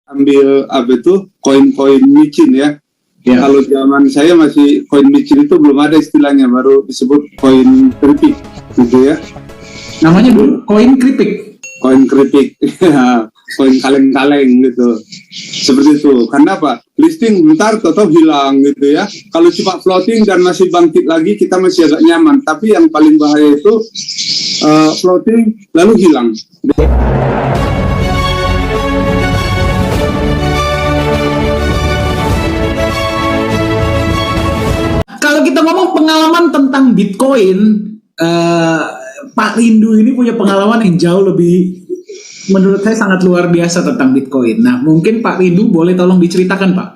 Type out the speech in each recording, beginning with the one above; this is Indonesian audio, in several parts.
ambil apa itu koin-koin micin ya. Ya. Kalau zaman saya masih koin micin itu belum ada istilahnya, baru disebut koin keripik gitu ya. Namanya dulu koin keripik. Koin keripik, koin kaleng-kaleng gitu. Seperti itu. Karena apa? Listing bentar atau hilang gitu ya. Kalau cuma floating dan masih bangkit lagi, kita masih agak nyaman. Tapi yang paling bahaya itu floating lalu hilang. Kalau kita ngomong pengalaman tentang Bitcoin, Pak Rindu ini punya pengalaman yang jauh lebih, menurut saya sangat luar biasa tentang Bitcoin. Nah, mungkin Pak Rindu boleh tolong diceritakan, Pak,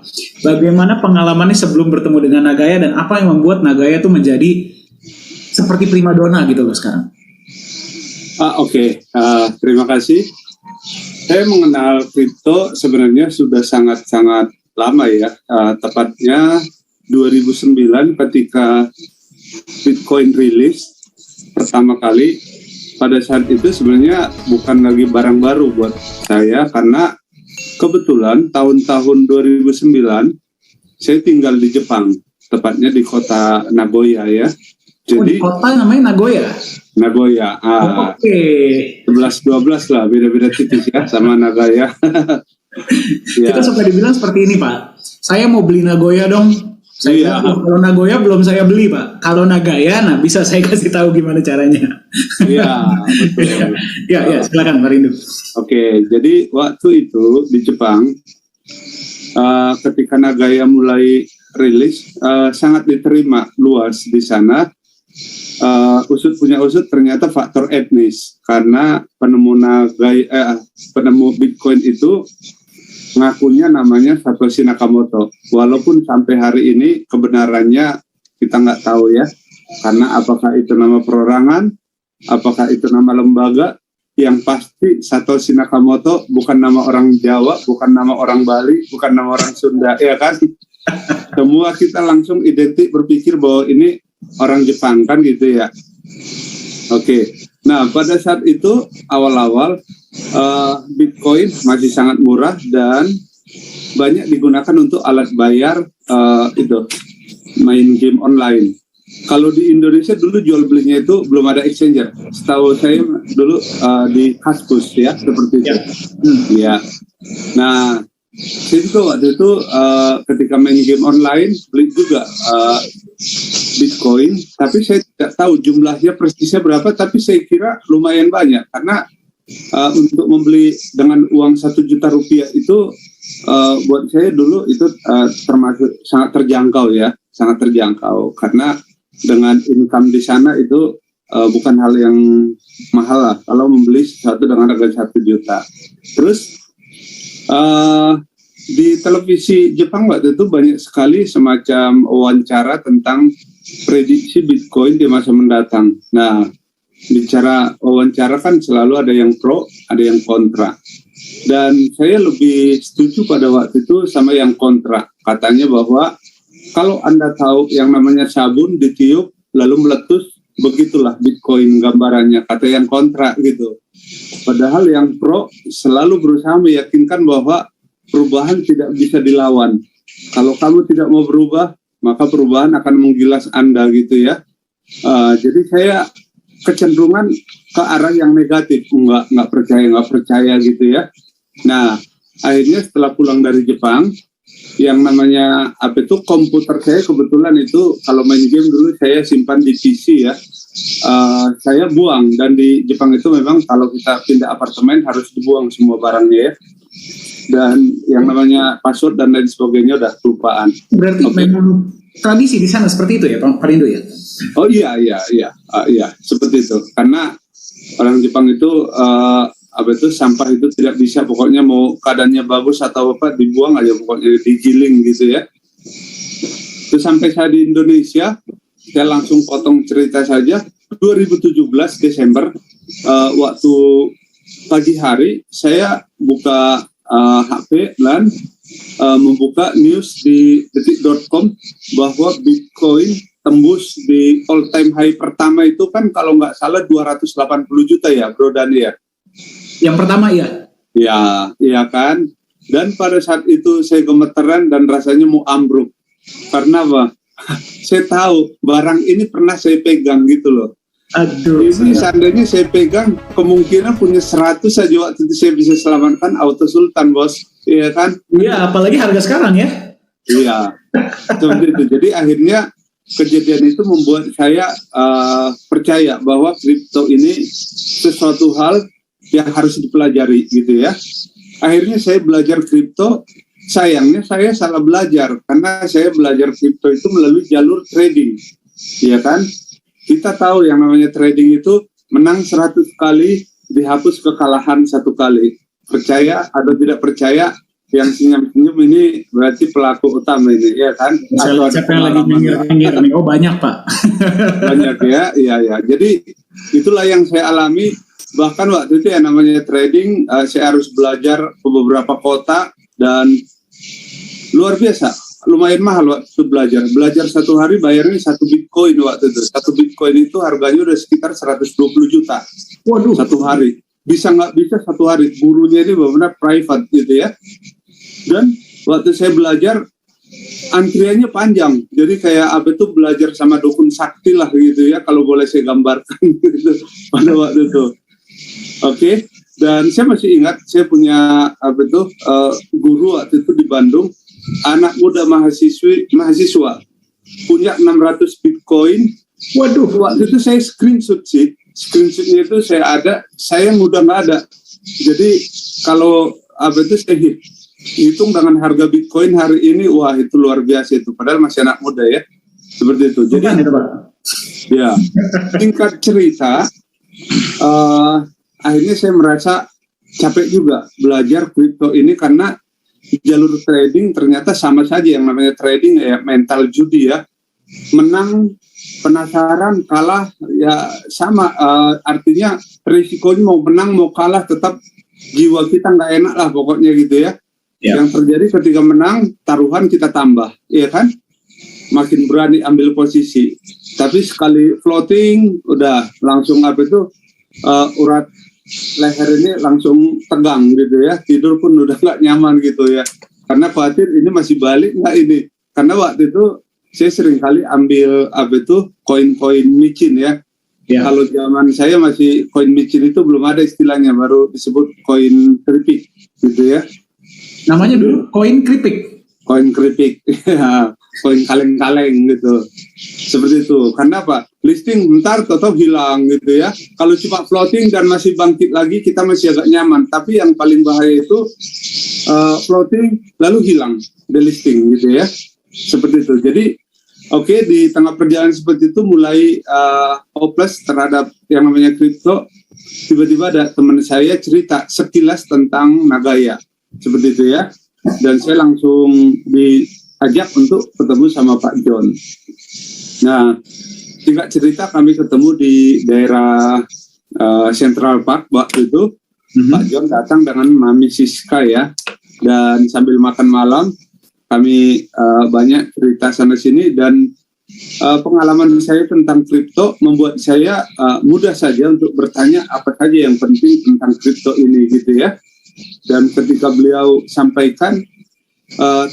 bagaimana pengalamannya sebelum bertemu dengan Nagaya dan apa yang membuat Nagaya itu menjadi seperti primadona gitu loh sekarang. Oke. Terima kasih. Saya mengenal kripto sebenarnya sudah sangat-sangat lama ya, tepatnya 2009 ketika Bitcoin rilis pertama kali. Pada saat itu sebenarnya bukan lagi barang baru buat saya, karena kebetulan tahun-tahun 2009 saya tinggal di Jepang, tepatnya di kota Nagoya ya. Jadi di kota namanya Nagoya? Nagoya. Oke. 11-12 lah, beda-beda tipis ya sama Nagaya. Ya. Kita suka dibilang seperti ini, Pak. Saya mau beli Nagoya dong. Saya bilang, kalau Nagoya belum saya beli, Pak. Kalau Nagaya, nah bisa saya kasih tahu gimana caranya. Iya, betul. Ya, silakan Pak Rindu. Oke, jadi waktu itu di Jepang, ketika Nagaya mulai rilis, sangat diterima luas di sana. Usut punya usut ternyata faktor etnis, karena penemu Bitcoin itu ngakunya namanya Satoshi Nakamoto, walaupun sampai hari ini kebenarannya kita nggak tahu ya, karena apakah itu nama perorangan, apakah itu nama lembaga. Yang pasti Satoshi Nakamoto bukan nama orang Jawa, bukan nama orang Bali, bukan nama orang Sunda, ya kan? Semua kita langsung identik berpikir bahwa ini orang Jepang kan gitu ya. Oke. Nah, pada saat itu awal-awal Bitcoin masih sangat murah dan banyak digunakan untuk alat bayar, itu main game online. Kalau di Indonesia dulu jual belinya itu belum ada exchanger. Setahu saya dulu di Kaskus ya, seperti itu. Ya. Nah, itu waktu itu ketika main game online beli juga Bitcoin, tapi saya tidak tahu jumlahnya persisnya berapa, tapi saya kira lumayan banyak, karena untuk membeli dengan uang 1 juta rupiah itu buat saya dulu itu termasuk sangat terjangkau ya, sangat terjangkau, karena dengan income di sana itu bukan hal yang mahal lah kalau membeli sesuatu dengan harga 1 juta. Terus di televisi Jepang waktu itu banyak sekali semacam wawancara tentang prediksi Bitcoin di masa mendatang. Nah, bicara wawancara kan selalu ada yang pro, ada yang kontra. Dan saya lebih setuju pada waktu itu sama yang kontra. Katanya bahwa kalau Anda tahu yang namanya sabun ditiup lalu meletus, begitulah Bitcoin gambarannya, kata yang kontra gitu. Padahal yang pro selalu berusaha meyakinkan bahwa perubahan tidak bisa dilawan. Kalau kamu tidak mau berubah, maka perubahan akan menggilas Anda gitu ya. Jadi saya kecenderungan ke arah yang negatif, nggak percaya gitu ya. Nah, akhirnya setelah pulang dari Jepang, yang namanya apa itu komputer saya kebetulan itu kalau main game dulu saya simpan di PC ya. Saya buang, dan di Jepang itu memang kalau kita pindah apartemen harus dibuang semua barangnya ya. Dan yang namanya password dan lain sebagainya udah kelupaan. Berarti memang tradisi di sana seperti itu ya, Pak Rindu ya? Oh iya, seperti itu. Karena orang Jepang itu sampah itu tidak bisa, pokoknya mau keadaannya bagus atau apa dibuang aja, pokoknya digiling gitu ya. Terus sampai saya di Indonesia, saya langsung potong cerita saja. 2017 Desember, waktu pagi hari saya buka HP dan membuka news di detik.com bahwa Bitcoin tembus di all time high pertama itu kan kalau nggak salah 280 juta ya Bro Dani ya. Yang pertama ya? Ya, iya kan. Dan pada saat itu saya gemeteran dan rasanya mau ambruk. Karena apa? Saya tahu barang ini pernah saya pegang gitu loh. Aduh. Ini seandainya saya pegang, kemungkinan punya 100 saja waktu itu saya bisa selamatkan auto Sultan, bos. Iya kan? Iya, apalagi harga sekarang ya. Iya. Seperti itu. Jadi akhirnya kejadian itu membuat saya percaya bahwa kripto ini sesuatu hal yang harus dipelajari gitu ya. Akhirnya saya belajar kripto, sayangnya saya salah belajar karena saya belajar kripto itu melalui jalur trading, ya kan? Kita tahu yang namanya trading itu menang 100 kali, dihapus kekalahan 1 kali. Percaya atau tidak percaya, yang senyum-senyum ini berarti pelaku utama ini, ya kan? Siapa yang lagi nyengir-nyengir nih? Oh banyak Pak. Banyak ya, iya. Jadi itulah yang saya alami. Bahkan waktu itu yang namanya trading, saya harus belajar ke beberapa kota dan luar biasa, lumayan mahal waktu itu belajar 1 hari bayarnya 1 Bitcoin waktu itu. 1 Bitcoin itu harganya udah sekitar 120 juta. Waduh. 1 hari. Bisa nggak bisa 1 hari, gurunya ini benar-benar private gitu ya. Dan waktu saya belajar, antriannya panjang. Jadi kayak apa itu belajar sama dukun sakti lah gitu ya, kalau boleh saya gambarkan gitu pada waktu itu. Oke, dan saya masih ingat saya punya guru waktu itu di Bandung, anak muda mahasiswa punya 600 Bitcoin. Waduh, waktu itu saya screenshotnya itu saya udah nggak ada. Jadi kalau saya hitung dengan harga Bitcoin hari ini, wah itu luar biasa itu. Padahal masih anak muda ya, seperti itu. Jadi ya, singkat cerita. Akhirnya saya merasa capek juga belajar kripto ini karena jalur trading ternyata sama saja, yang namanya trading ya mental judi ya, menang penasaran, kalah ya sama, artinya risikonya mau menang mau kalah tetap jiwa kita nggak enak lah pokoknya gitu ya. Yang terjadi ketika menang taruhan kita tambah, ya kan, makin berani ambil posisi, tapi sekali floating udah langsung urat leher ini langsung tegang gitu ya, tidur pun udah nggak nyaman gitu ya, karena khawatir ini masih balik nggak ini. Karena waktu itu saya sering kali ambil koin-koin micin ya. Kalau zaman saya masih koin micin itu belum ada istilahnya, baru disebut koin keripik gitu ya. Namanya dulu koin keripik. Koin keripik, koin kaleng-kaleng gitu. Seperti itu. Karena apa? Listing bentar atau hilang gitu ya. Kalau cuma floating dan masih bangkit lagi, kita masih agak nyaman. Tapi yang paling bahaya itu floating lalu hilang delisting gitu ya. Seperti itu. Jadi di tengah perjalanan seperti itu mulai hopeless terhadap yang namanya kripto. Tiba-tiba ada teman saya cerita sekilas tentang Nagaya. Seperti itu ya. Dan saya langsung diajak untuk ketemu sama Pak John. Nah, singkat cerita kami ketemu di daerah Central Park waktu itu. Pak John datang dengan Mami Siska ya, dan sambil makan malam kami banyak cerita sana sini, dan pengalaman saya tentang kripto membuat saya mudah saja untuk bertanya apa saja yang penting tentang kripto ini gitu ya. Dan ketika beliau sampaikan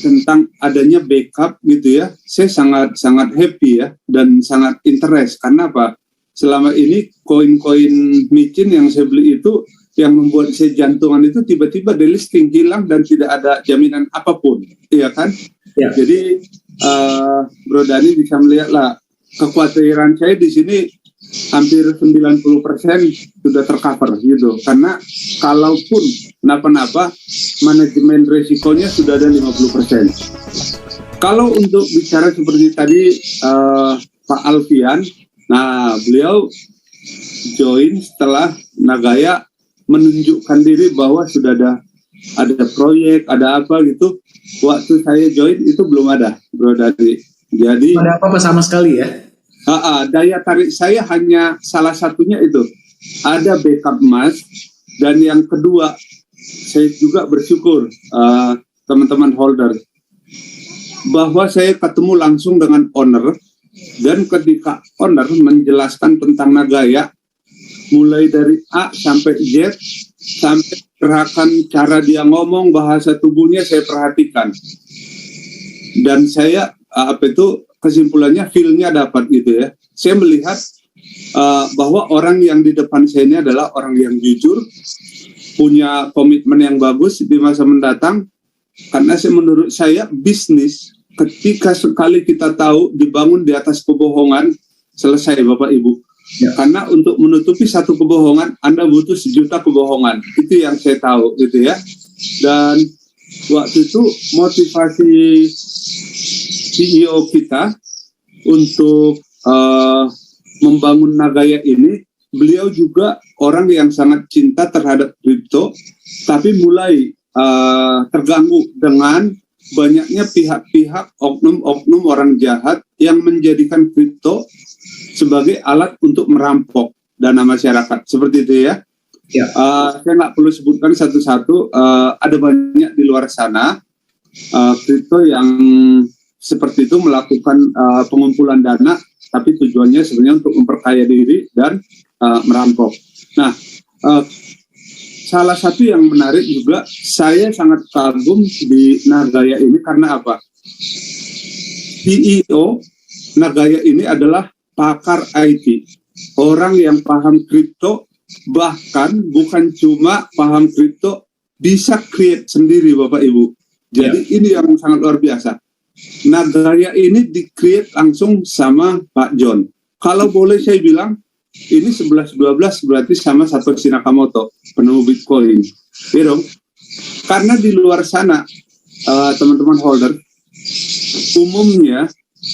tentang adanya backup gitu ya, saya sangat happy ya, dan sangat interest. Karena apa? Selama ini koin-koin micin yang saya beli itu, yang membuat saya jantungan itu tiba-tiba delisting, hilang dan tidak ada jaminan apapun, iya kan? Ya. Jadi Bro Dani bisa melihat lah, kekhawatiran saya di sini hampir 90% sudah tercover gitu. Karena kalaupun kenapa-napa, manajemen resikonya sudah ada 50%. Kalau untuk bicara seperti tadi Pak Alfian, nah beliau join setelah Nagaya menunjukkan diri bahwa sudah ada proyek, ada apa gitu. Waktu saya join itu belum ada, Bro Dani. Jadi ada apa-apa sama sekali ya? Daya tarik saya hanya salah satunya itu, ada backup emas, dan yang kedua saya juga bersyukur teman-teman holder bahwa saya ketemu langsung dengan owner, dan ketika owner menjelaskan tentang Nagaya mulai dari A sampai Z sampai gerakan cara dia ngomong, bahasa tubuhnya saya perhatikan. Dan saya kesimpulannya feel-nya dapat gitu ya. Saya melihat bahwa orang yang di depan saya ini adalah orang yang jujur, punya komitmen yang bagus di masa mendatang. Karena menurut saya bisnis ketika sekali kita tahu dibangun di atas kebohongan, selesai Bapak Ibu. Ya. Karena untuk menutupi satu kebohongan Anda butuh 1.000.000 kebohongan. Itu yang saya tahu gitu ya. Dan waktu itu motivasi CEO kita untuk membangun Nagaya ini, beliau juga orang yang sangat cinta terhadap kripto, tapi mulai terganggu dengan banyaknya pihak-pihak oknum-oknum orang jahat yang menjadikan kripto sebagai alat untuk merampok dana masyarakat, seperti itu ya. Ya. Saya nggak perlu sebutkan satu-satu, ada banyak di luar sana kripto yang seperti itu melakukan pengumpulan dana, tapi tujuannya sebenarnya untuk memperkaya diri dan merampok. Nah, salah satu yang menarik juga, saya sangat kagum di Nagaya ini karena apa? CEO Nagaya ini adalah pakar IT, orang yang paham kripto, bahkan bukan cuma paham kripto, bisa create sendiri Bapak Ibu. Jadi ini yang sangat luar biasa. Nagaya ini di-create langsung sama Pak John. Kalau boleh saya bilang, ini 11-12 berarti sama Satoshi Nakamoto, penemu Bitcoin. Ya dong? Karena di luar sana, teman-teman holder, umumnya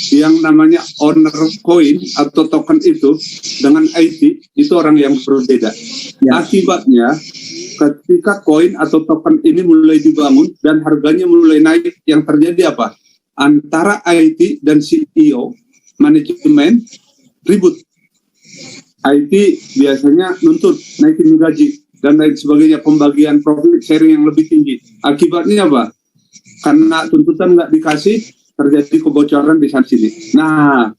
yang namanya owner coin atau token itu dengan IT itu orang yang berbeda. Ya. Akibatnya ketika koin atau token ini mulai dibangun dan harganya mulai naik, yang terjadi apa? Antara IT dan CEO manajemen ribut. IT biasanya nuntut naikin gaji dan lain sebagainya, pembagian profit sharing yang lebih tinggi. Akibatnya apa? Karena tuntutan nggak dikasih, terjadi kebocoran di sana sini. Nah,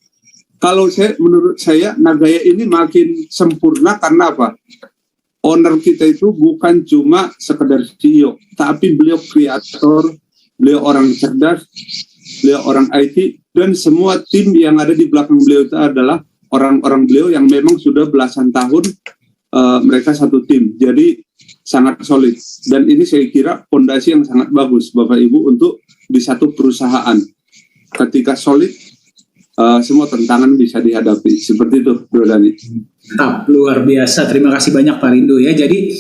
kalau menurut saya Nagaya ini makin sempurna karena apa? Owner kita itu bukan cuma sekedar CEO, tapi beliau kreator, beliau orang cerdas, beliau orang IT, dan semua tim yang ada di belakang beliau itu adalah orang-orang beliau yang memang sudah belasan tahun mereka satu tim. Jadi sangat solid. Dan ini saya kira fondasi yang sangat bagus Bapak Ibu untuk di satu perusahaan. Ketika solid, semua tantangan bisa dihadapi. Seperti itu, Bro Dani. Luar biasa. Terima kasih banyak Pak Rindu ya. Jadi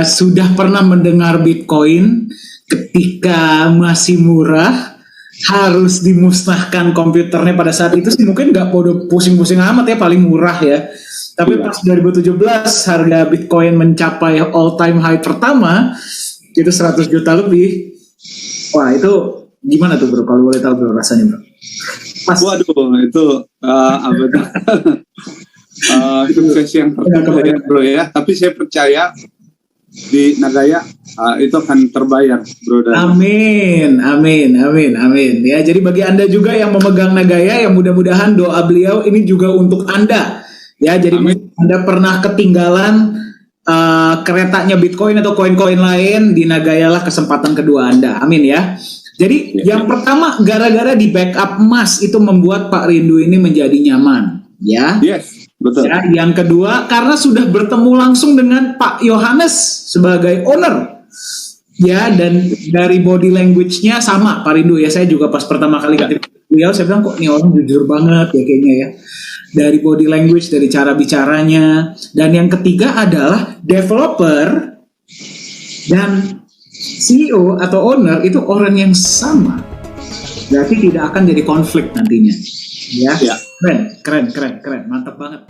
sudah pernah mendengar Bitcoin ketika masih murah, harus dimusnahkan komputernya pada saat itu sih mungkin nggak bodoh pusing-pusing amat ya, paling murah ya. Tapi pas 2017 harga Bitcoin mencapai all time high pertama itu 100 juta lebih. Wah, itu gimana tuh Bro, kalau boleh tahu Bro rasanya Bro? Waduh, itu sukses yang pertama ya Bro ya. Tapi saya percaya di Nagaya itu akan terbayar Bro. Amin. Ya, jadi bagi Anda juga yang memegang Nagaya, yang mudah-mudahan doa beliau ini juga untuk Anda. Ya, jadi Anda pernah ketinggalan keretanya Bitcoin atau koin-koin lain, di Nagaya lah kesempatan kedua Anda. Amin ya. Jadi yang pertama, gara-gara di backup emas itu membuat Pak Rindu ini menjadi nyaman. Ya. Yes, betul. Ya, yang kedua, karena sudah bertemu langsung dengan Pak Yohanes sebagai owner. Ya, dan dari body language-nya sama Pak Rindu ya. Saya juga pas pertama kali ketemu beliau, saya bilang kok ini orang jujur banget ya kayaknya ya. Dari body language, dari cara bicaranya. Dan yang ketiga adalah developer dan CEO atau owner itu orang yang sama. Berarti tidak akan jadi konflik nantinya. Ya. Keren. Mantap banget.